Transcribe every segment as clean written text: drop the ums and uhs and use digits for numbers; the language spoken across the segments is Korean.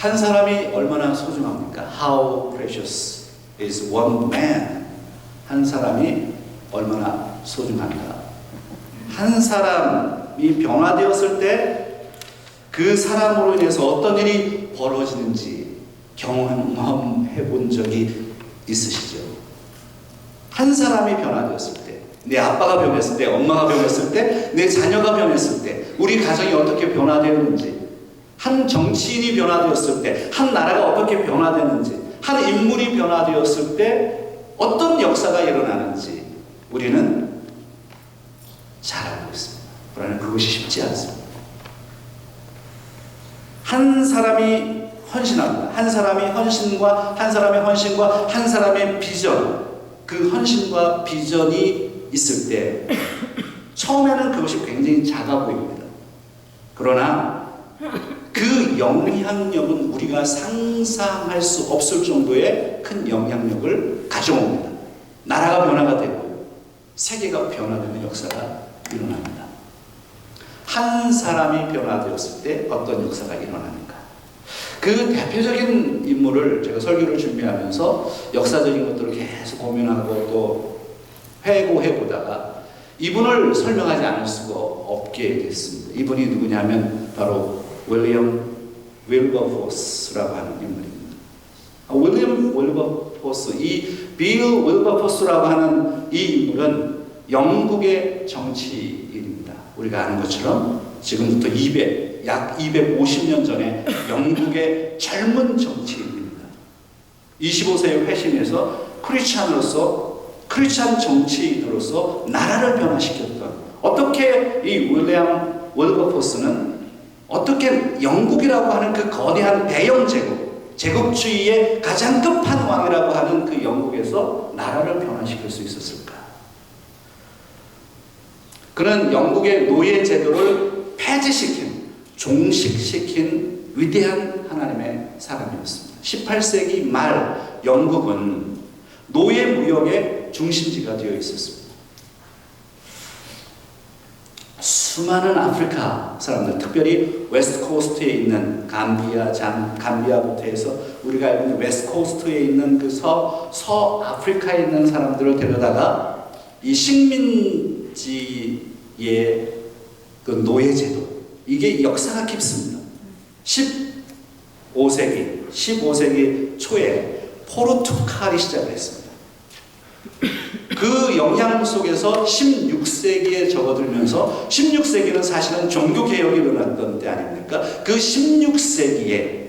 한 사람이 얼마나 소중합니까? How precious is one man. 한 사람이 얼마나 소중한가. 한 사람이 변화되었을 때 그 사람으로 인해서 어떤 일이 벌어지는지 경험해 본 적이 있으시죠? 한 사람이 변화되었을 때, 내 아빠가 변했을 때, 엄마가 변했을 때, 내 자녀가 변했을 때, 우리 가정이 어떻게 변화되는지, 한 정치인이 변화되었을 때, 한 나라가 어떻게 변화되는지, 한 인물이 변화되었을 때 어떤 역사가 일어나는지 우리는 잘 알고 있습니다. 그러나 그것이 쉽지 않습니다. 한 사람이 헌신합니다. 한 사람의 헌신과 한 사람의 비전, 그 헌신과 비전이 있을 때 처음에는 그것이 굉장히 작아 보입니다. 그러나 그 영향력은 우리가 상상할 수 없을 정도의 큰 영향력을 가져옵니다. 나라가 변화가 되고 세계가 변화되는 역사가 일어납니다. 한 사람이 변화되었을 때 어떤 역사가 일어나는가? 그 대표적인 인물을 제가 설교를 준비하면서 역사적인 것들을 계속 고민하고 또 회고해 보다가 이분을 설명하지 않을 수가 없게 됐습니다. 이분이 누구냐면 바로 윌리엄 윌버포스라고 하는 인물입니다. 윌리엄 윌버포스, 이 빌 윌버포스라고 하는 이 인물은 영국의 정치인입니다. 우리가 아는 것처럼 지금부터 약 250년 전에 영국의 젊은 정치인입니다. 25세에 회심해서 크리스찬 정치인으로서 나라를 변화시켰던, 어떻게 이 윌리엄 윌버포스는 어떻게 영국이라고 하는 그 거대한 대영 제국주의의 가장 끝판왕이라고 하는 그 영국에서 나라를 변화시킬 수 있었을까? 그는 영국의 노예 제도를 폐지시킨, 종식시킨 위대한 하나님의 사람이었습니다. 18세기 말 영국은 노예 무역의 중심지가 되어 있었습니다. 수많은 아프리카 사람들, 특별히 웨스트 코스트에 있는 감비아부터 해서 우리가 알고 있는 웨스트 코스트에 있는 그 서아프리카에 있는 사람들을 데려다가 이 식민지의 그 노예제도, 이게 역사가 깊습니다. 15세기 초에 포르투갈이 시작을 했습니다. 그 영향 속에서 16세기에 접어들면서, 16세기는 사실은 종교개혁이 일어났던 때 아닙니까? 그 16세기에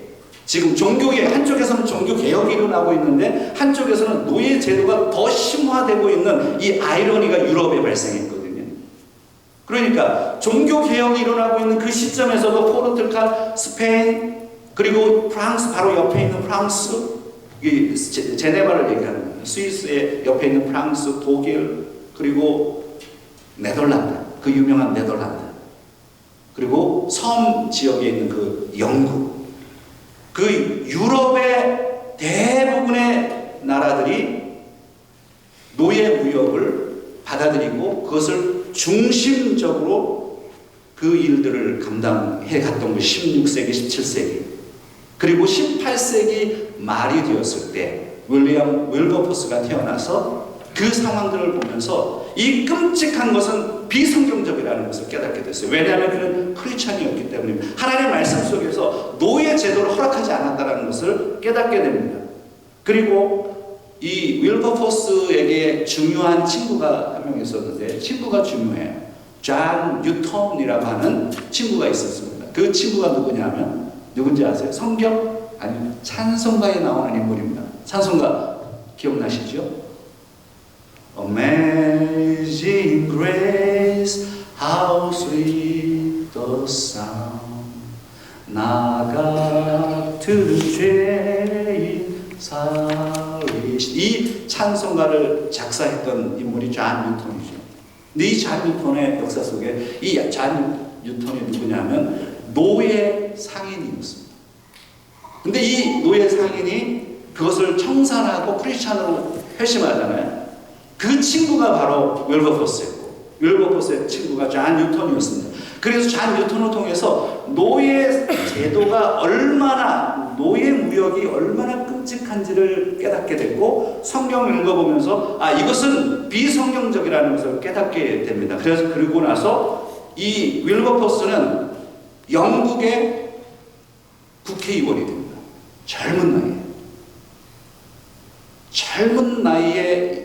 지금 한쪽에서는 종교개혁이 일어나고 있는데 한쪽에서는 노예제도가 더 심화되고 있는 이 아이러니가 유럽에 발생했거든요. 그러니까 종교개혁이 일어나고 있는 그 시점에서도 포르투갈, 스페인, 그리고 프랑스, 바로 옆에 있는 프랑스, 제네바를 얘기하는 거예요. 스위스의 옆에 있는 프랑스, 독일, 그리고 네덜란드, 그 유명한 네덜란드, 그리고 섬 지역에 있는 그 영국, 그 유럽의 대부분의 나라들이 노예 무역을 받아들이고 그것을 중심적으로 그 일들을 감당해 갔던 것이 16세기, 17세기. 그리고 18세기 말이 되었을 때 윌리엄 윌버포스가 태어나서 그 상황들을 보면서 이 끔찍한 것은 비성경적이라는 것을 깨닫게 됐어요. 왜냐하면 그는 크리스찬이었기 때문입니다. 하나님의 말씀 속에서 노예 제도를 허락하지 않았다는 것을 깨닫게 됩니다. 그리고 이 윌버포스에게 중요한 친구가 한 명 있었는데, 친구가 중요해요. 존 뉴턴이라고 하는 친구가 있었습니다. 그 친구가 누구냐면, 누군지 아세요? 성경? 아니면 찬송가에 나오는 인물입니다. 찬송가 기억나시죠? Amazing grace, how sweet the sound, 나 같은 죄인 살리신. 이 찬송가를 작사했던 인물이 존 뉴턴이죠. 근데 이 존 뉴턴의 역사 속에 이 존 뉴턴이 누구냐면 노예 상인이었습니다. 근데 이 노예 상인이 그것을 청산하고 크리스찬으로 회심하잖아요. 그 친구가 바로 윌버포스였고, 윌버포스의 친구가 존 뉴턴이었습니다. 그래서 존 뉴턴을 통해서 노예 제도가 얼마나 노예 무역이 얼마나 끔찍한지를 깨닫게 됐고, 성경을 읽어보면서 이것은 비성경적이라는 것을 깨닫게 됩니다. 그래서 그리고 나서 이 윌버포스는 영국의 국회의원이 됩니다. 젊은 나이에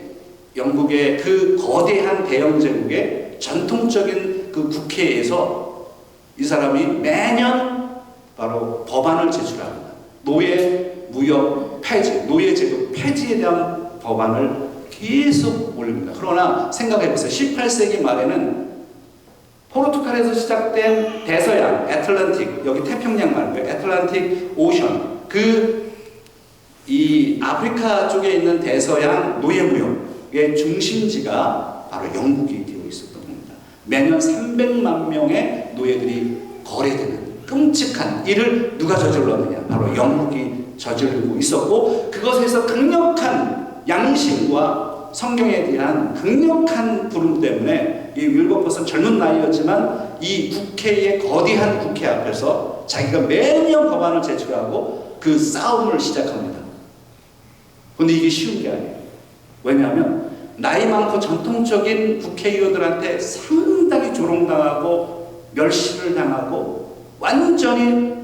영국의 그 거대한 대영 제국의 전통적인 그 국회에서 이 사람이 매년 바로 법안을 제출합니다. 노예 무역 폐지, 노예 제도 폐지에 대한 법안을 계속 올립니다. 그러나 생각해보세요. 18세기 말에는 포르투갈에서 시작된 대서양, 애틀란틱, 여기 태평양 말고요. 애틀란틱 오션, 이 아프리카 쪽에 있는 대서양 노예 무역의 중심지가 바로 영국이 되어 있었던 겁니다. 매년 300만 명의 노예들이 거래되는 끔찍한 일을 누가 저질렀느냐? 바로 영국이 저지르고 있었고, 그것에서 강력한 양심과 성경에 대한 강력한 부름 때문에 이 윌버포스는 젊은 나이였지만 이 국회의 거대한 국회 앞에서 자기가 매년 법안을 제출하고 그 싸움을 시작합니다. 근데 이게 쉬운 게 아니에요. 왜냐하면 나이 많고 전통적인 국회의원들한테 상당히 조롱당하고 멸시를 당하고 완전히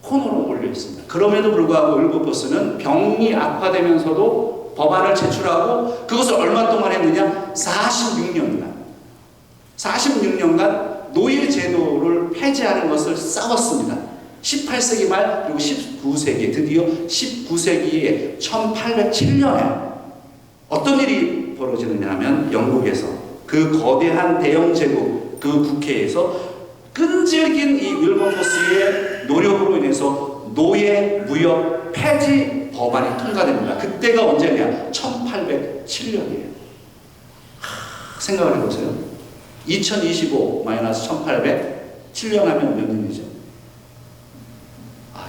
코너로 몰려 있습니다. 그럼에도 불구하고 윌버포스는 병이 악화되면서도 법안을 제출하고 그것을 얼마 동안 했느냐? 46년간 노예 제도를 폐지하는 것을 싸웠습니다. 18세기 말 그리고 19세기, 드디어 19세기에 1807년에 어떤 일이 벌어지느냐 하면 영국에서 그 거대한 대영 제국 그 국회에서 끈질긴 이 윌버포스의 노력으로 인해서 노예 무역 폐지 법안이 통과됩니다. 그때가 언제냐? 1807년이에요. 생각을 해보세요. 2025-1807년 하면 몇 년이죠?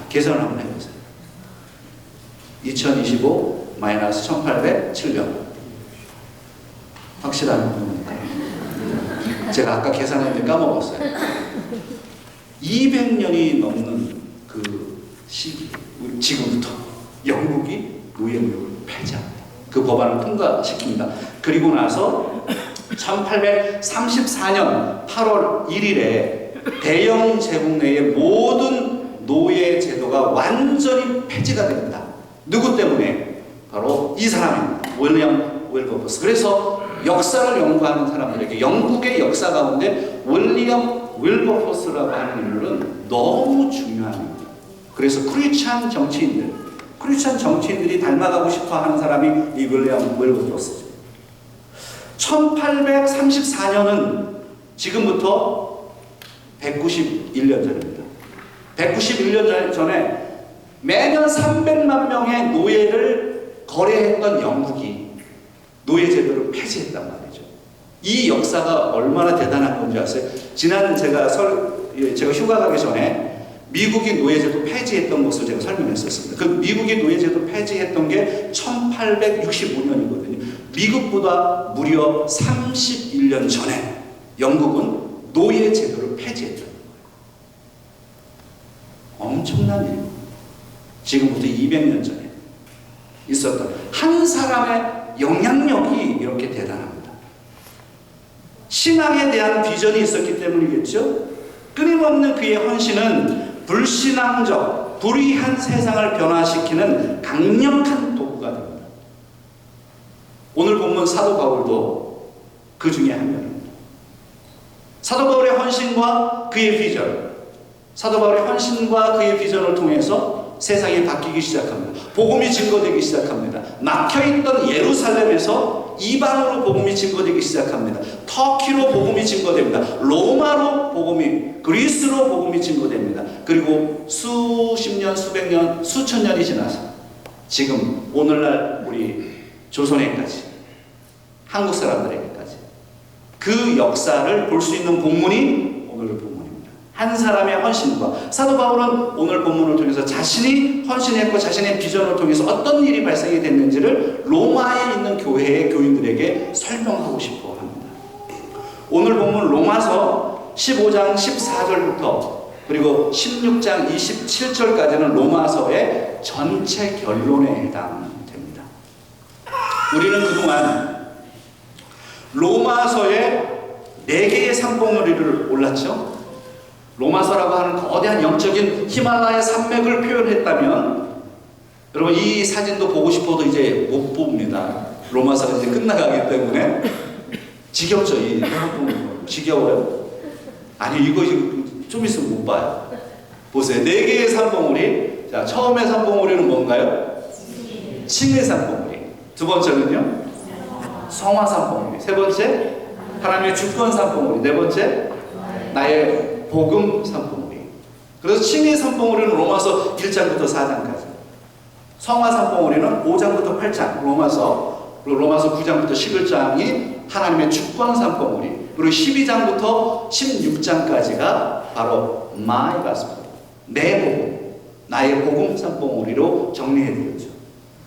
계산을 한번 해보세요. 2025-1807년. 확실한 분입니까? 제가 아까 계산했는데 까먹었어요. 200년이 넘는 그 시기, 지금부터 영국이 노예 무역을 폐지합니다. 그 법안을 통과시킵니다. 그리고 나서 1834년 8월 1일에 대영 제국 내의 모든 노예 제도가 완전히 폐지가 됩니다. 누구 때문에? 바로 이 사람입니다. 윌리엄 윌버포스. 그래서 역사를 연구하는 사람들에게 영국의 역사 가운데 윌리엄 윌버포스라고 하는 인물은 너무 중요합니다. 그래서 크리스찬 정치인들이 닮아가고 싶어 하는 사람이 이 윌리엄 윌버포스죠. 1834년은 지금부터 191년 전입니다. 191년 전에 매년 300만 명의 노예를 거래했던 영국이 노예 제도를 폐지했단 말이죠. 이 역사가 얼마나 대단한 건지 아세요? 지난 제가 휴가 가기 전에 미국이 노예 제도 폐지했던 것을 제가 설명했었습니다. 그 미국이 노예 제도 폐지했던 게 1865년이거든요. 미국보다 무려 31년 전에 영국은 노예 제도를 폐지했죠. 엄청난 일입니다. 지금부터 200년 전에 있었던 한 사람의 영향력이 이렇게 대단합니다. 신앙에 대한 비전이 있었기 때문이겠죠. 끊임없는 그의 헌신은 불신앙적, 불의한 세상을 변화시키는 강력한 도구가 됩니다. 오늘 본문 사도 바울도 그 중에 한 명입니다. 사도 바울의 헌신과 그의 비전, 사도 바울의 헌신과 그의 비전을 통해서 세상이 바뀌기 시작합니다. 복음이 증거되기 시작합니다. 막혀있던 예루살렘에서 이방으로 복음이 증거되기 시작합니다. 터키로 복음이 증거됩니다. 로마로 복음이, 그리스로 복음이 증거됩니다. 그리고 수십 년, 수백 년, 수천 년이 지나서 지금 오늘날 우리 조선에까지, 한국 사람들에게까지 그 역사를 볼 수 있는 본문이 오늘 본문입니다. 한 사람의 헌신과 사도 바울은 오늘 본문을 통해서 자신이 헌신했고 자신의 비전을 통해서 어떤 일이 발생이 됐는지를 로마에 있는 교회의 교인들에게 설명하고 싶어 합니다. 오늘 본문 로마서 15장 14절부터 그리고 16장 27절까지는 로마서의 전체 결론에 해당됩니다. 우리는 그동안 로마서의 4개의 산봉우리를 올랐죠. 로마서라고 하는 거대한 영적인 히말라야 산맥을 표현했다면, 여러분 이 사진도 보고 싶어도 이제 못 봅니다. 로마서가 이제 끝나가기 때문에. 지겹죠? 이 산봉우리 지겨워요? 아니 이거 좀 있으면 못 봐요. 보세요. 4개의 산봉우리. 자, 처음에 산봉우리는 뭔가요? 칭의 산봉우리. 두 번째는요? 성화 산봉우리. 세 번째? 하나님의 주권 산봉우리. 네 번째? 나의 복음 산봉우리. 그래서 칭의 산봉우리는 로마서 1장부터 4장까지. 성화 산봉우리는 5장부터 8장. 그리고 로마서 9장부터 11장이 하나님의 주권 산봉우리. 그리고 12장부터 16장까지가 바로 My Gospel, 내 복음, 나의 복음 산봉우리로 정리해드렸죠.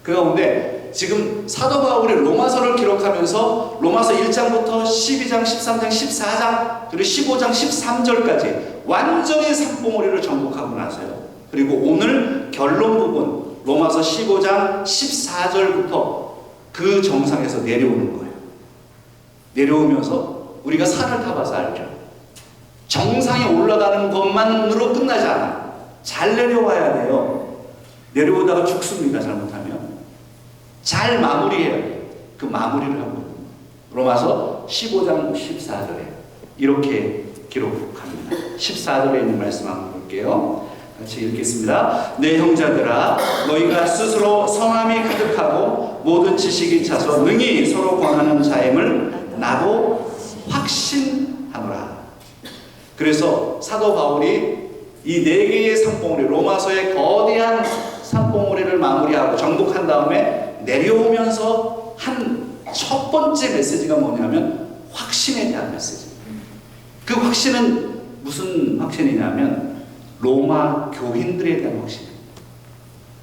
그 가운데 지금 사도 바울이 로마서를 기록하면서 로마서 1장부터 12장, 13장, 14장, 그리고 15장, 13절까지 완전히 산봉우리를 정복하고 나서요. 그리고 오늘 결론 부분 로마서 15장 14절부터 그 정상에서 내려오는 거예요. 내려오면서 우리가 산을 타봐서 알죠. 정상에 올라가는 것만으로 끝나지 않아. 잘 내려와야 돼요. 내려오다가 죽습니다. 잘못하면. 잘 마무리해야 돼요. 그 마무리를 하고 로마서 15장 14절에 이렇게 기록합니다. 14절에 있는 말씀 한번 볼게요. 같이 읽겠습니다. 내 형제들아, 너희가 스스로 성함이 가득하고 모든 지식이 차서 능히 서로 권하는 자임을 나도 확신하노라. 그래서 사도 바울이 이 4개의 산봉우리, 로마서의 거대한 산봉우리를 마무리하고 정복한 다음에 내려오면서 한 첫 번째 메시지가 뭐냐면 확신에 대한 메시지. 그 확신은 무슨 확신이냐면 로마 교인들에 대한 확신입니다.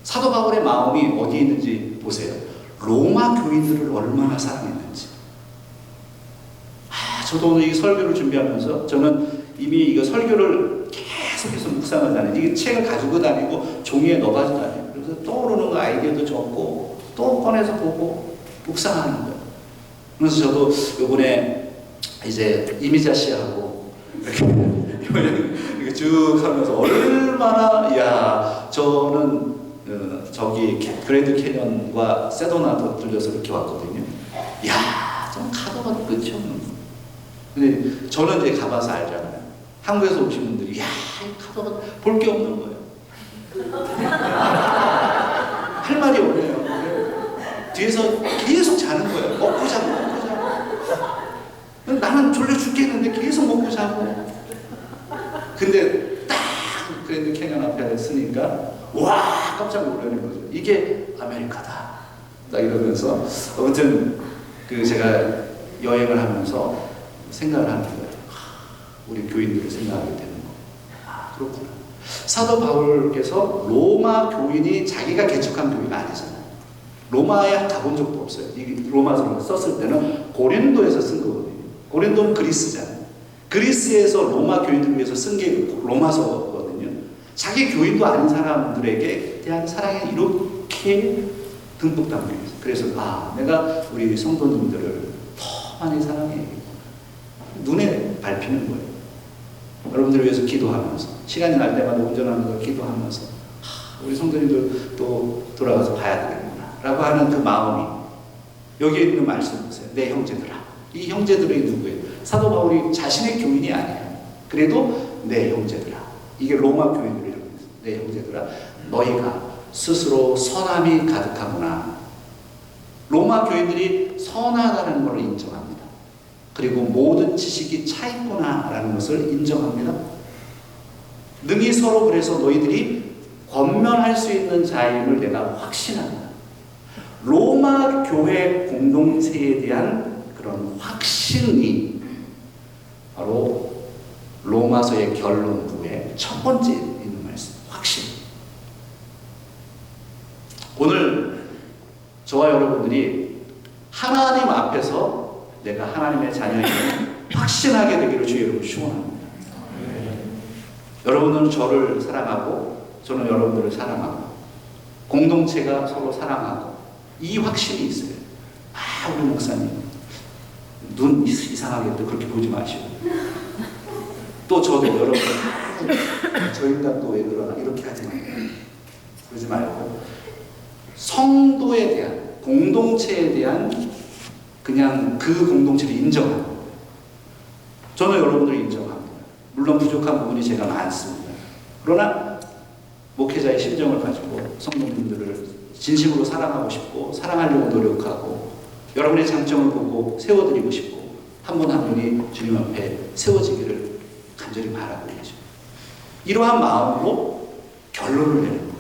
사도 바울의 마음이 어디 있는지 보세요. 로마 교인들을 얼마나 사랑했는지. 저도 오늘 이 설교를 준비하면서 저는 이미 이거 설교를 계속해서 묵상을 다니고 이 책을 가지고 다니고 종이에 넣어가지고 다니고 그래서 떠오르는 거 아이디어도 적고 또 꺼내서 보고 묵상하는 거예요. 그래서 저도 이번에 이제 이미자 씨하고 이렇게 쭉 하면서 얼마나, 야, 저는 저기 그랜드 캐년과 세도나도 들려서 이렇게 왔거든요. 야, 좀 가봐도 끝이 없는 거. 근데 저는 이제 가봐서 알잖아요. 한국에서 오신 분들이, 야, 가봐도 볼 게 없는 거예요. 할 말이 없네요. 뒤에서 계속 자는 거예요. 먹고 자고 먹고 자고. 나는 졸려 죽겠는데 계속 먹고 자고. 근데 딱 그랜드 캐년 앞에 쓰니까 와, 깜짝 놀라는 거죠. 이게 아메리카다. 딱 이러면서 아무튼 그 제가 여행을 하면서 생각을 하는 거예요. 우리 교인들을 생각하게 되는 거. 그렇구나. 사도 바울께서 로마 교인이 자기가 개척한 교회가 아니잖아요. 로마에 가본 적도 없어요. 이 로마서를 썼을 때는 고린도에서 쓴 거거든요. 고린도는 그리스잖아요. 그리스에서 로마 교인들을 위해서 쓴 게 로마서거든요. 자기 교인도 아닌 사람들에게 대한 사랑이 이렇게 듬뿍 담겨 있어요. 그래서 내가 우리 성도님들을 더 많이 사랑해. 눈에 밟히는 거예요. 여러분들을 위해서 기도하면서 시간이 날 때마다 운전하면서 기도하면서 우리 성도님들 또 돌아가서 봐야 되겠구나 라고 하는 그 마음이 여기에 있는 말씀 보세요. 내 형제들아. 이 형제들이 누구예요? 사도 바울이 자신의 교인이 아니에요. 그래도 내 형제들아. 이게 로마 교인들이 이러고 있어요. 내 형제들아, 너희가 스스로 선함이 가득하구나. 로마 교인들이 선하다는 것을 인정합니다. 그리고 모든 지식이 차 있구나 라는 것을 인정합니다. 능히 서로 그래서 너희들이 권면할 수 있는 자임을 내가 확신한다. 로마 교회 공동체에 대한 그런 확신이 바로 로마서의 결론부의 첫 번째 있는 말씀, 확신. 오늘 저와 여러분들이 하나님 앞에서 내가 하나님의 자녀임을 확신하게 되기를 주의 이름으로 축원합니다. 여러분은 저를 사랑하고 저는 여러분들을 사랑하고 공동체가 서로 사랑하고 이 확신이 있어요. 우리 목사님 눈 이상하게 또 그렇게 보지 마시고 또 저도 여러분 저 인간 또 왜 그러나 이렇게 하지 마요. 그러지 말고 성도에 대한 공동체에 대한 그냥 그 공동체를 인정하는 거예요. 저는 여러분들을 인정합니다. 물론 부족한 부분이 제가 많습니다. 그러나 목회자의 심정을 가지고 성도님들을 진심으로 사랑하고 싶고 사랑하려고 노력하고 여러분의 장점을 보고 세워드리고 싶고 한 분 한 분이 주님 앞에 세워지기를 간절히 바라고 있죠. 이러한 마음으로 결론을 내는 거예요.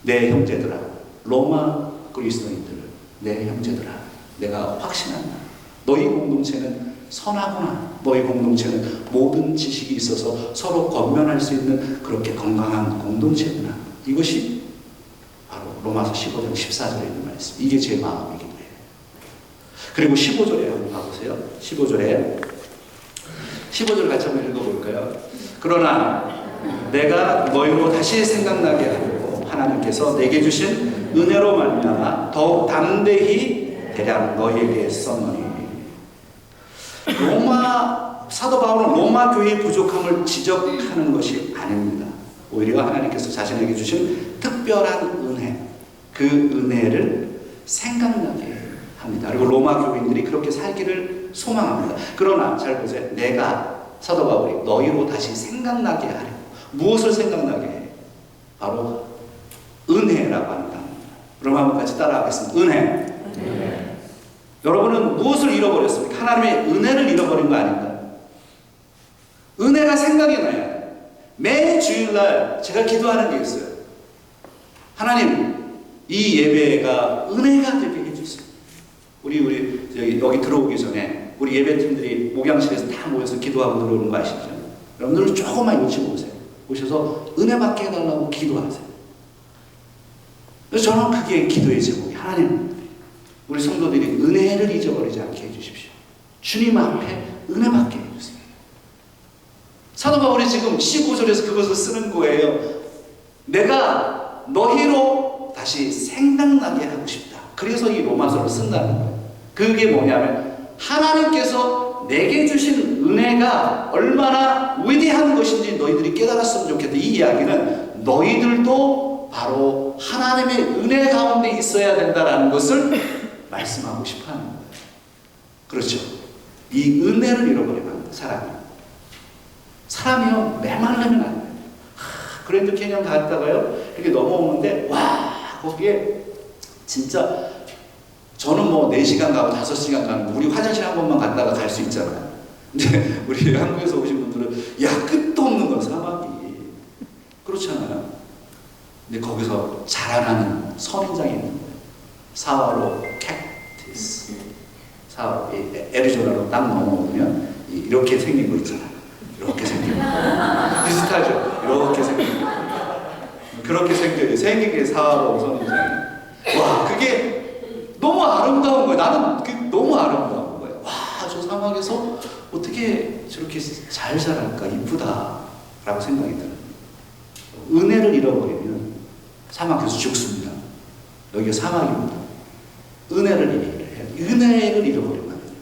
내 형제들아, 로마 그리스도인들, 내 형제들아, 내가 확신한다. 너희 공동체는 선하구나. 너희 공동체는 모든 지식이 있어서 서로 권면할 수 있는 그렇게 건강한 공동체구나. 이것이 바로 로마서 15장 14절에 있는 말씀. 이게 제 마음이기도 해요. 그리고 15절에 한번 가보세요. 15절 같이 한번 읽어볼까요? 그러나 내가 너희로 다시 생각나게 하려고 하나님께서 내게 주신 은혜로 말미암아 더욱 담대히 대량 너희에게 썼노니. 사도 바울은 로마 교회의 부족함을 지적하는 것이 아닙니다. 오히려 하나님께서 자신에게 주신 특별한 은혜, 그 은혜를 생각나게 합니다. 그리고 로마 교인들이 그렇게 살기를 소망합니다. 그러나 잘 보세요. 내가 사도 바울이 너희로 다시 생각나게 하려. 무엇을 생각나게 해? 바로 은혜라고 하는 단어입니다. 그럼 한번 같이 따라하겠습니다. 은혜. 여러분은 무엇을 잃어버렸습니까? 하나님의 은혜를 잃어버린 거 아닌가요? 은혜가 생각이 나야 돼요. 매 주일날 제가 기도하는 게 있어요. 하나님, 이 예배가 은혜가 되게 해주세요. 우리 여기 들어오기 전에 우리 예배팀들이 목양실에서 다 모여서 기도하고 들어오는 거 아시죠? 여러분들 조금만 일찍 오세요. 오셔서 은혜 받게 해달라고 기도하세요. 그래서 저는 그게 기도의 제목이 하나님, 우리 성도들이 은혜를 잊어버리지 않게 해주십시오. 주님 앞에 은혜 받게 해주세요. 사도 바울이 지금 15절에서 그것을 쓰는 거예요. 내가 너희로 다시 생각나게 하고 싶다. 그래서 이 로마서를 쓴다는 거예요. 그게 뭐냐면 하나님께서 내게 주신 은혜가 얼마나 위대한 것인지 너희들이 깨달았으면 좋겠다. 이 이야기는 너희들도 바로 하나님의 은혜 가운데 있어야 된다는 것을 말씀하고 싶어 하는 거예요. 그렇죠. 이 은혜를 잃어버리면 사람이요 메말르면 안 돼요. 그랜드 캐년 갔다가요 이렇게 넘어오는데 와 거기에 진짜 저는 뭐 4시간 가고 5시간 가는 거 우리 화장실 한 번만 갔다가 갈 수 있잖아요. 근데 우리 한국에서 오신 분들은 야 끝도 없는 거야 사막이. 그렇잖아요. 근데 거기서 자라나는 선인장이 있는 거예요. 사와로 캡티스. 애리조나로 딱 넘어오면 이렇게 생긴 거 있잖아요. 이렇게 생긴 거. 비슷하죠? 이렇게 생긴 거. 그렇게 생긴 게 사와로 선인장이. 와 그게 너무 아름다운 거예요. 나는 그게 너무 아름다운 거예요. 와 저 사막에서 어떻게 저렇게 잘 자랄까 이쁘다라고 생각이 들어요. 은혜를 잃어버리면 사막에서 죽습니다. 여기가 사막입니다. 은혜를 잃어버리면 안 돼요.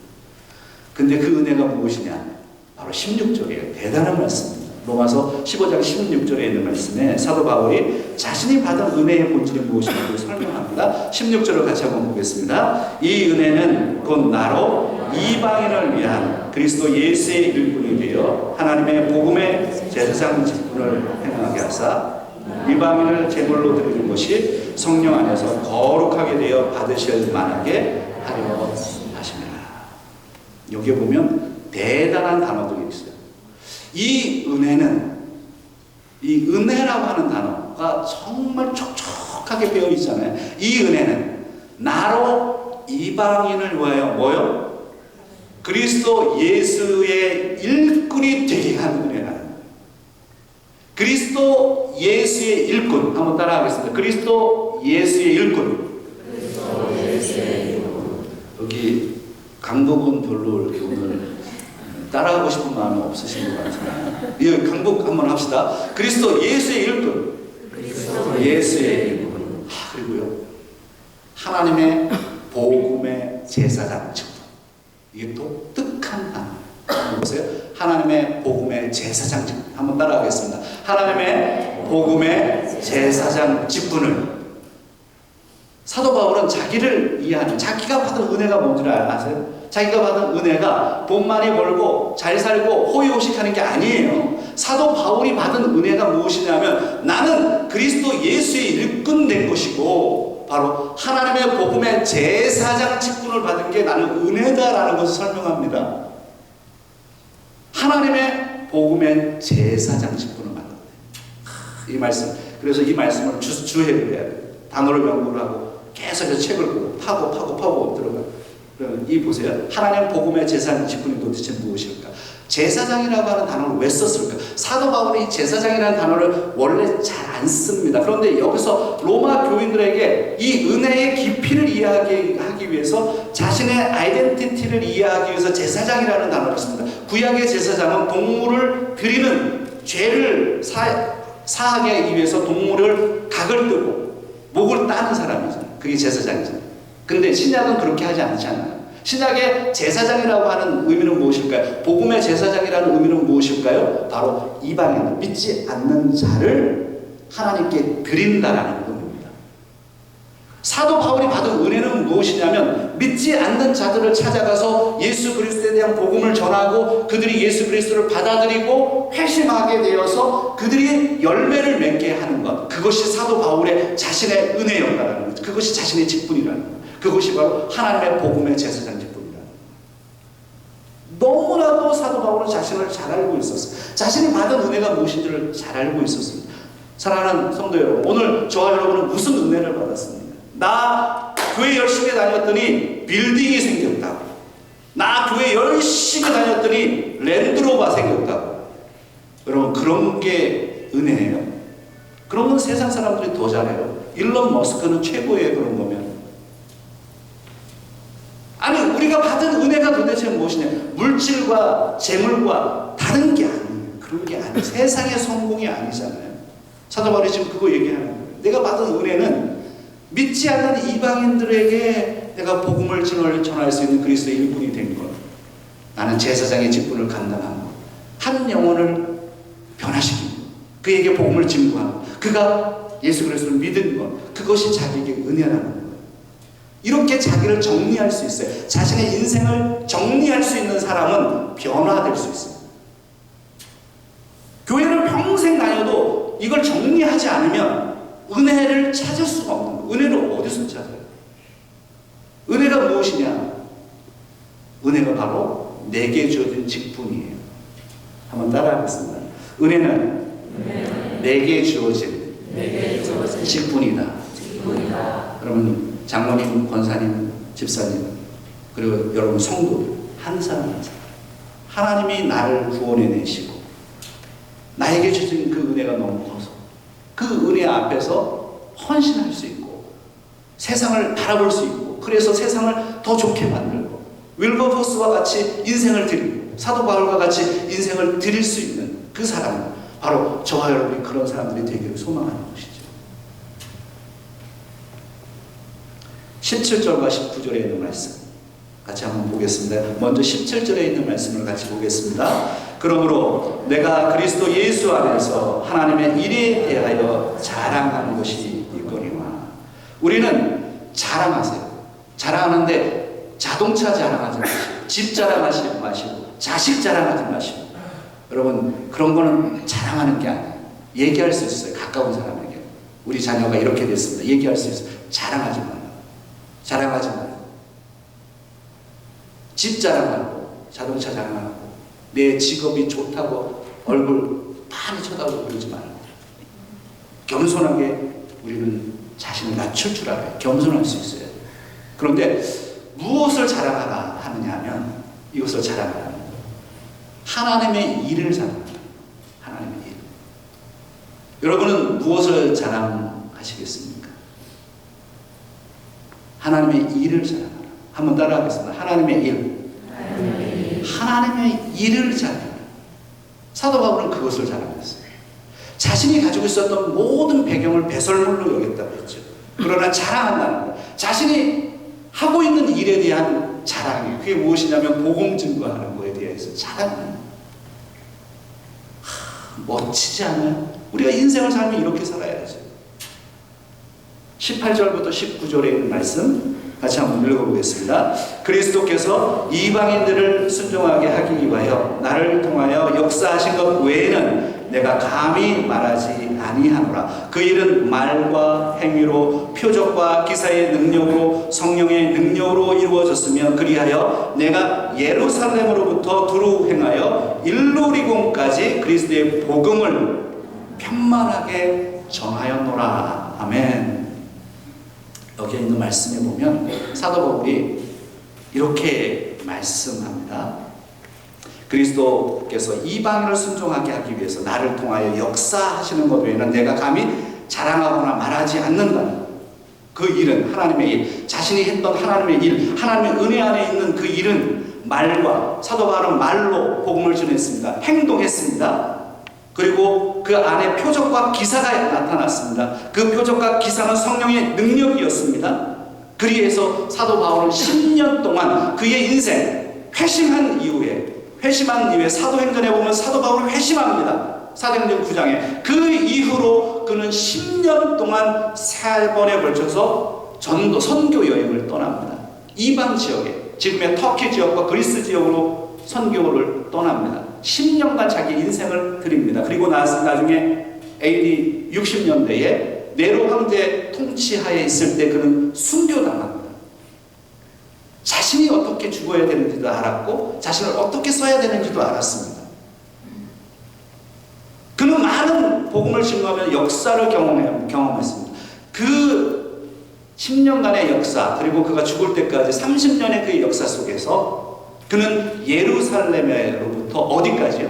근데 그 은혜가 무엇이냐? 바로 16절이에요. 대단한 말씀입니다. 로마서 15장 16절에 있는 말씀에 사도 바울이 자신이 받은 은혜의 본질이 무엇인지 설명합니다. 16절을 같이 한번 보겠습니다. 이 은혜는 곧 나로 이방인을 위한 그리스도 예수의 일꾼이 되어 하나님의 복음의 제사장 직분을 행하게 하사 이방인을 제물로 드리는 것이 성령 안에서 거룩하게 되어 받으실 만하게 하려 하십니다. 여기에 보면 대단한 단어들이 있어요. 이 은혜라고 하는 단어가 정말 촉촉하게 배어 있잖아요. 이 은혜는 나로 이방인을 위하여 뭐요? 그리스도 예수의 일꾼이 되게 하는 은혜라는 거예요. 그리스도 예수의 일꾼 한번 따라하겠습니다. 그리스도 예수의 일꾼. 여기 강도군 별로 이렇게 오늘 따라하고 싶은 마음이 없으신 것 같아요. 이 강복 한번 합시다. 그리스도 예수의 일꾼. 예수의 일꾼. 그리고요, 하나님의 복음의 제사장 직분. 이게 또 뜻한 단어. 보세요. 하나님의 복음의 제사장 직분. 한번 따라하겠습니다. 하나님의 복음의 제사장 직분을. 사도 바울은 자기를 이해하는, 자기가 받은 은혜가 뭔지를 아세요? 자기가 받은 은혜가 돈 많이 벌고 잘 살고 호의호식하는 게 아니에요. 사도 바울이 받은 은혜가 무엇이냐면, 나는 그리스도 예수의 일꾼 된 것이고 바로 하나님의 복음의 제사장 직분을 받은 게 나는 은혜다라는 것을 설명합니다. 하나님의 복음의 제사장 직분을 받았대. 이 말씀. 그래서 이 말씀을 주해를 해야 돼요. 단어를 연구를 하고 계속 책을 파고 들어가. 그러면 이 보세요. 하나님 복음의 제사장 직분이 도대체 무엇일까? 제사장이라고 하는 단어를 왜 썼을까? 사도 바울이 제사장이라는 단어를 원래 잘 안 씁니다. 그런데 여기서 로마 교인들에게 이 은혜의 깊이를 이해하기 위해서, 자신의 아이덴티티를 이해하기 위해서 제사장이라는 단어를 씁니다. 구약의 제사장은 동물을 드리는 죄를 사하기 위해서 동물을 각을 뜨고 목을 따는 사람이잖아요. 그게 제사장이잖아요. 근데 신약은 그렇게 하지 않잖아요. 신약의 제사장이라고 하는 의미는 무엇일까요? 복음의 제사장이라는 의미는 무엇일까요? 바로 이방인, 믿지 않는 자를 하나님께 드린다라는 의미입니다. 사도 바울이 받은 은혜는 무엇이냐면, 믿지 않는 자들을 찾아가서 예수 그리스도에 대한 복음을 전하고 그들이 예수 그리스도를 받아들이고 회심하게 되어서 그들이 열매를 맺게 하는 것, 그것이 사도 바울의 자신의 은혜였다라는 것, 그것이 자신의 직분이라는 것, 그것이 바로 하나님의 복음의 제사장 직분이라는 것. 너무나도 사도 바울은 자신을 잘 알고 있었어요. 자신이 받은 은혜가 무엇인지를 잘 알고 있었습니다. 사랑하는 성도 여러분, 오늘 저와 여러분은 무슨 은혜를 받았습니까? 나 교회 열심히 다녔더니 빌딩이 생겼다고, 나 교회 열심히 다녔더니 랜드로버가 생겼다고. 여러분, 그런 게 은혜예요? 그런 건 세상 사람들이 더 잘해요. 일론 머스크는 최고예요. 그런 거면. 아니, 우리가 받은 은혜가 도대체 무엇이냐? 물질과 재물과 다른 게 아니에요. 그런 게 아니에요. 세상의 성공이 아니잖아요. 사도 바울이 지금 그거 얘기하는 거예요. 내가 받은 은혜는 믿지 않는 이방인들에게 내가 복음을 전할 수 있는 그리스도의 일꾼이 된 것. 나는 제사장의 직분을 감당한 것. 한 영혼을 변화시킨 것. 그에게 복음을 증거한 것. 그가 예수 그리스도를 믿은 것. 그것이 자기에게 은혜라는 것. 이렇게 자기를 정리할 수 있어요. 자신의 인생을 정리할 수 있는 사람은 변화될 수 있어요. 교회를 평생 다녀도 이걸 정리하지 않으면 은혜를 찾을 수가 없는 거예요. 은혜를 어디서 찾아요? 은혜가 무엇이냐? 은혜가 바로 내게 주어진 직분이에요. 한번 따라하겠습니다. 은혜는 내게 주어진 직분이다. 여러분, 장로님, 권사님, 집사님, 그리고 여러분 성도들, 한 사람 한 사람, 하나님이 나를 구원해내시고 나에게 주신 그 은혜가 너무 커서 그 은혜 앞에서 헌신할 수 있고 세상을 바라볼 수 있고, 그래서 세상을 더 좋게 만들고 윌버포스와 같이 인생을 드리고 사도 바울과 같이 인생을 드릴 수 있는 그 사람은 바로 저와 여러분이 그런 사람들이 되기를 소망하는 것이죠. 17절과 19절에 있는 말씀 같이 한번 보겠습니다. 먼저 17절에 있는 말씀을 같이 보겠습니다. 그러므로 내가 그리스도 예수 안에서 하나님의 일에 대하여 자랑하는 것이 있거니와. 우리는 자랑하세요. 자랑하는데 자동차 자랑하지 마시고, 집 자랑하지 마시고, 자식 자랑하지 마시고. 여러분, 그런 거는 자랑하는 게 아니에요. 얘기할 수 있어요. 가까운 사람에게 우리 자녀가 이렇게 됐습니다. 얘기할 수 있어요. 자랑하지 마요. 자랑하지 마요. 집 자랑하고 자동차 자랑하고 내 직업이 좋다고 얼굴 많이 쳐다보고 그러지 말고, 겸손하게 우리는 자신을 낮출 줄 알아요. 겸손할 수 있어요. 그런데 무엇을 자랑하라 하느냐 하면 이것을 자랑하라. 하나님의 일을 자랑하라. 하나님의 일. 여러분은 무엇을 자랑하시겠습니까? 하나님의 일을 자랑하라. 한번 따라하겠습니다. 하나님의 일. 하나님의 일을 잘해요. 사도 바울은 그것을 잘하였어요. 자신이 가지고 있었던 모든 배경을 배설물로 여겼다고 했죠. 그러나 자랑한다는 것, 자신이 하고 있는 일에 대한 자랑이, 그게 무엇이냐면 복음 증거하는 것에 대해서 자랑하는 거예요. 멋지지 않아요? 우리가 인생을 살면 이렇게 살아야죠. 18절부터 19절에 있는 말씀 같이 한번 읽어보겠습니다. 그리스도께서 이방인들을 순종하게 하기 위하여 나를 통하여 역사하신 것 외에는 내가 감히 말하지 아니하노라. 그 일은 말과 행위로 표적과 기사의 능력으로 성령의 능력으로 이루어졌으며 그리하여 내가 예루살렘으로부터 두루 행하여 일루리곤까지 그리스도의 복음을 편만하게 전하였노라. 아멘. 여기에 있는 말씀에 보면 사도 바울이 이렇게 말씀합니다. 그리스도께서 이방인을 순종하게 하기 위해서 나를 통하여 역사하시는 것 외에는 내가 감히 자랑하거나 말하지 않는다. 그 일은 하나님의 일, 자신이 했던 하나님의 일, 하나님의 은혜 안에 있는 그 일은 말과, 사도 바울은 말로 복음을 전했습니다. 행동했습니다. 그리고 그 안에 표적과 기사가 나타났습니다. 그 표적과 기사는 성령의 능력이었습니다. 그리해서 사도 바울은 10년 동안 그의 인생 회심한 이후에 사도행전에 보면 사도 바울은 회심합니다. 사도행전 9장에 그 이후로 그는 10년 동안 3번에 걸쳐서 선교 여행을 떠납니다. 이방 지역에, 지금의 터키 지역과 그리스 지역으로 선교를 떠납니다. 10년간 자기 인생을 드립니다. 그리고 나중에 AD 60년대에 네로 황제 통치하에 있을 때 그는 순교당합니다. 자신이 어떻게 죽어야 되는지도 알았고 자신을 어떻게 써야 되는지도 알았습니다. 그는 많은 복음을 증거하며 역사를 경험했습니다. 그 10년간의 역사, 그리고 그가 죽을 때까지 30년의 그의 역사 속에서 그는 예루살렘으로부터 어디까지요?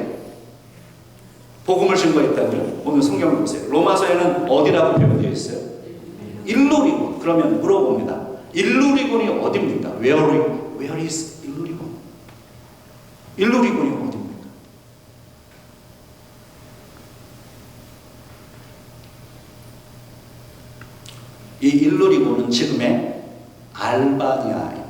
복음을 증거했다고요? 오늘 성경을 보세요. 로마서에는 어디라고 표현되어 있어요? 일루리곤. 그러면 물어봅니다. 일루리곤이 어디입니까? Where is 일루리곤? 일루리곤이 어디입니까? 이 일루리곤은 지금의 알바니아입니다.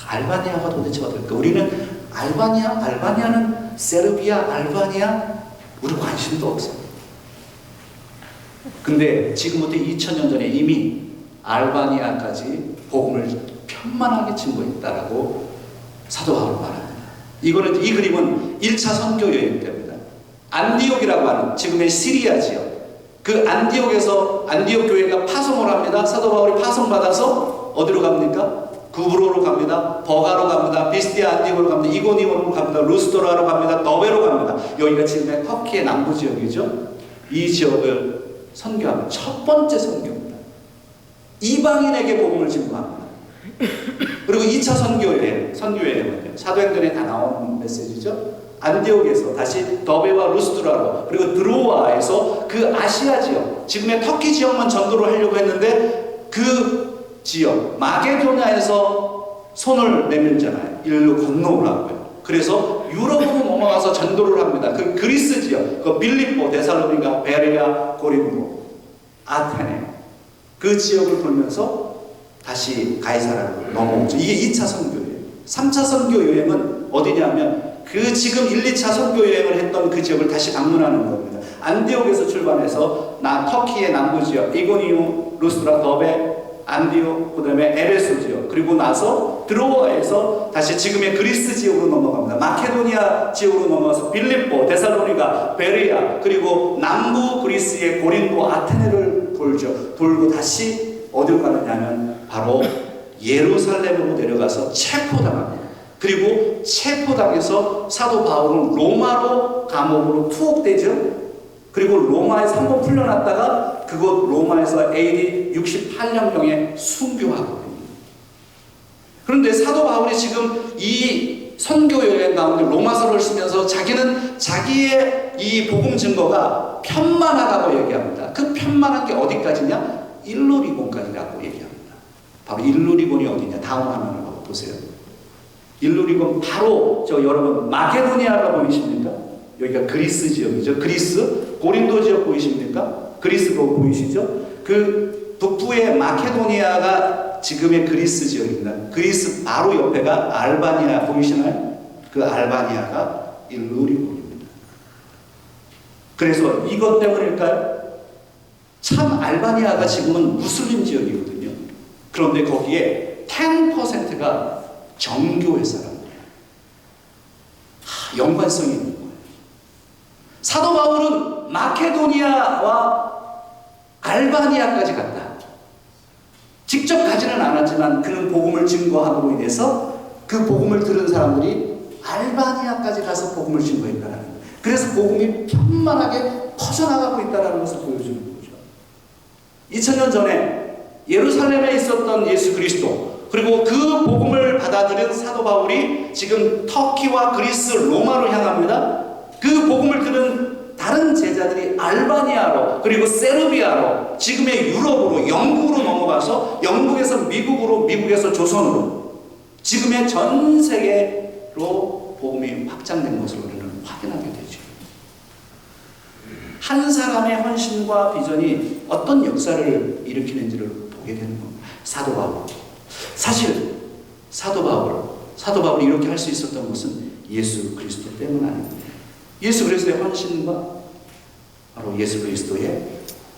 알바니아가 도대체 어떨까? 우리는 알바니아는 세르비아, 알바니아, 우리 관심도 없어요. 근데 지금부터 2000년 전에 이미 알바니아까지 복음을 편만하게 증거했다라고 사도 바울은 말합니다. 이 그림은 1차 선교 여행 때입니다. 안디옥이라고 하는 지금의 시리아 지역, 그 안디옥 교회가 파송을 합니다. 사도 바울이 파송받아서 어디로 갑니까? 구브로로 갑니다. 버가로 갑니다. 비스티아 안디옥으로 갑니다. 이고니온으로 갑니다. 루스도라로 갑니다. 너베로 갑니다. 여기가 지금의 터키의 남부 지역이죠. 이 지역을 선교합니다. 첫 번째 선교입니다. 이방인에게 복음을 증거합니다. 그리고 2차 선교여행은 사도행전에 다 나오는 메시지죠. 안디옥에서 다시 더베와 루스드라로, 그리고 드로아에서 그 아시아 지역, 지금의 터키 지역만 전도를 하려고 했는데 그 지역 마게도냐에서 손을 내밀잖아요. 일로 건너오라고요. 그래서 유럽으로 넘어가서 전도를 합니다. 그 그리스 지역, 그 빌립보, 데살로니가, 베레아, 고린도, 아테네, 그 지역을 돌면서 다시 가이사라로 넘어오죠. 이게 2차 선교여행. 3차 선교여행은 어디냐면 그 지금 1, 2차 선교여행을 했던 그 지역을 다시 방문하는 겁니다. 안디옥에서 출발해서 터키의 남부 지역, 이고니오, 루스드라, 더베, 안디옥, 그 다음에 에베소 지역, 그리고 나서 드로아에서 다시 지금의 그리스 지역으로 넘어갑니다. 마케도니아 지역으로 넘어가서 빌립보, 데살로니가, 베레아, 그리고 남부 그리스의 고린도, 아테네를 돌고 다시 어디로 가느냐면 바로 예루살렘으로 내려가서 체포당합니다. 그리고 체포당해서 사도 바울은 로마로 감옥으로 투옥되죠. 그리고 로마에서 한번 풀려났다가 그곳 로마에서 AD 68년경에 순교하거든요. 그런데 사도 바울이 지금 이 선교 여행 가운데 로마서를 쓰면서 자기는 자기의 이 복음 증거가 편만하다고 얘기합니다. 그 편만한 게 어디까지냐? 일루리곤까지라고 얘기합니다. 바로 일루리곤이 어디냐? 다음 화면을 보세요. 일루리곤 바로 여러분 마케도니아가 보이십니까? 여기가 그리스 지역이죠. 그리스 고린도 지역 보이십니까? 그리스 보이시죠? 그 북부의 마케도니아가 지금의 그리스 지역입니다. 그리스 바로 옆에가 알바니아 보이시나요? 그 알바니아가 일루리곤입니다. 그래서 이것 때문일까요? 참 알바니아가 지금은 무슬림 지역이거든요. 그런데 거기에 10%가 정교회 사람이에요. 연관성이 있는 거예요. 사도 바울은 마케도니아와 알바니아까지 갔다. 직접 가지는 않았지만 그는 복음을 증거함으로 인해서 그 복음을 들은 사람들이 알바니아까지 가서 복음을 증거했다는 거예요. 그래서 복음이 편만하게 퍼져나가고 있다는 것을 보여주는 거죠. 2000년 전에 예루살렘에 있었던 예수 그리스도, 그리고 그 복음을 받아들인 사도 바울이 지금 터키와 그리스, 로마로 향합니다. 그 복음을 들은 다른 제자들이 알바니아로, 그리고 세르비아로, 지금의 유럽으로, 영국으로 넘어가서 영국에서 미국으로, 미국에서 조선으로, 지금의 전 세계로 복음이 확장된 것을 우리는 확인하게 되죠. 한 사람의 헌신과 비전이 어떤 역사를 일으키는지를 보게 되는 겁니다. 사도 바울. 사실 사도 바울이 이렇게 할 수 있었던 것은 예수 그리스도 때문 아닙니다. 예수 그리스도의 헌신과 바로 예수 그리스도의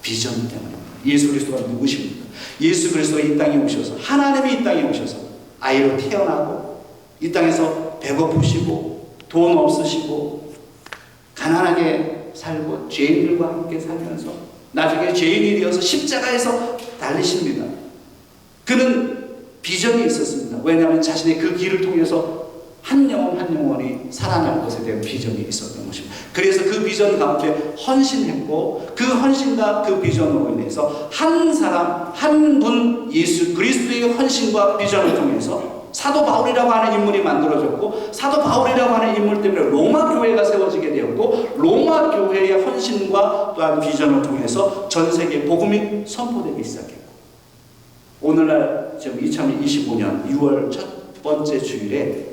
비전 때문입니다. 예수 그리스도가 누구십니까? 예수 그리스도가 이 땅에 오셔서, 하나님이 이 땅에 오셔서 아이로 태어나고 이 땅에서 배고프시고 돈 없으시고 가난하게 살고 죄인들과 함께 살면서 나중에 죄인이 되어서 십자가에서 달리십니다. 그는 비전이 있었습니다. 왜냐하면 자신의 그 길을 통해서 한 영혼 한 영혼이 살아날 것에 대한 비전이 있었던 것입니다. 그래서 그 비전 가운데 헌신했고, 그 헌신과 그 비전으로 인해서 한 사람 한 분 예수 그리스도의 헌신과 비전을 통해서 사도 바울이라고 하는 인물이 만들어졌고, 사도 바울이라고 하는 인물 때문에 로마 교회가 세워지게 되었고, 로마 교회의 헌신과 또한 비전을 통해서 전 세계에 복음이 선포되기 시작했고, 오늘날 지금 2025년 6월 첫 번째 주일에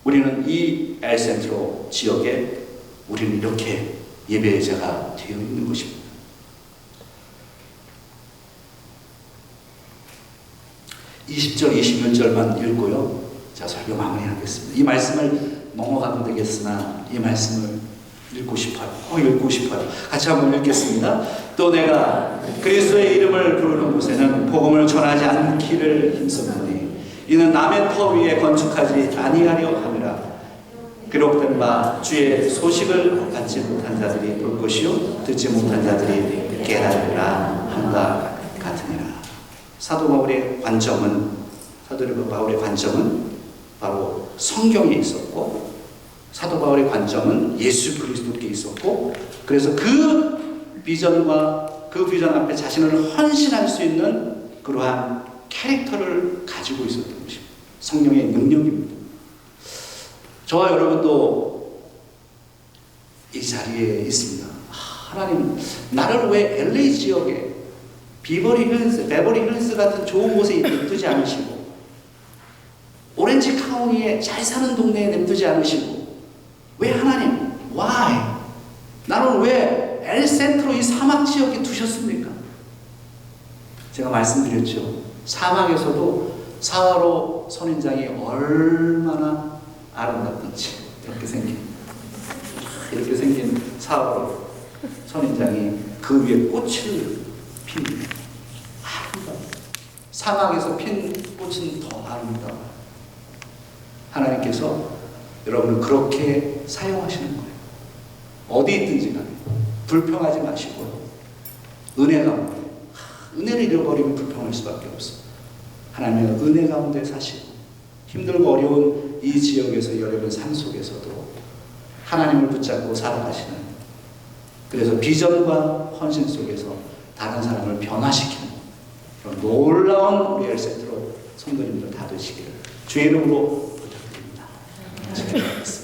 우리는 이 엘센트로 지역에 우리는 이렇게 예배자가 되어 있는 것입니다. (20절) (21절만) 읽고요, 자, 설교 마무리하겠습니다. 이 말씀을 넘어가도 되겠으나 이 말씀을 읽고 싶어요. 같이 한번 읽겠습니다. 또 내가 그리스도의 이름을 부르는 곳에는 복음을 전하지 않기를 힘썼으니 이는 남의 터 위에 건축하지 아니하려 함이라. 기록된 바 주의 소식을 받지 못한 자들이 볼 것이요 듣지 못한 자들이 깨달으리라 한다 같으니라. 사도 바울의 관점은 바로 성경에 있었고, 사도 바울의 관점은 예수 그리스도께 있었고, 그래서 그 비전과 그 비전 앞에 자신을 헌신할 수 있는 그러한 캐릭터를 가지고 있었던 것입니다. 성령의 능력입니다. 저와 여러분도 이 자리에 있습니다. 하나님, 나를 왜 LA 지역에 베버리 힐스 같은 좋은 곳에 냅두지 않으시고, 오렌지 카운티에 잘 사는 동네에 냅두지 않으시고, 왜 하나님, why? 나는 왜 엘센트로 이 사막 지역에 두셨습니까? 제가 말씀드렸죠. 사막에서도 사화로 선인장이 얼마나 아름답던지, 이렇게 생긴 사화로 선인장이 그 위에 꽃을 핍니다. 아름다워. 사막에서 핀 꽃은 더 아름다워. 하나님께서 여러분을 그렇게 사용하시는 거예요. 어디 있든지 간에 불평하지 마시고, 은혜 가운데, 은혜를 잃어버리면 불평할 수밖에 없어. 하나님의 은혜 가운데 사시고, 힘들고 어려운 이 지역에서, 여러분 삶 속에서도 하나님을 붙잡고 살아가시는, 그래서 비전과 헌신 속에서 다른 사람을 변화시키는 그런 놀라운 우리 엘센트로 성도님들 다 되시기를 주의 이름으로 부탁드립니다. 지켜드리겠습니다.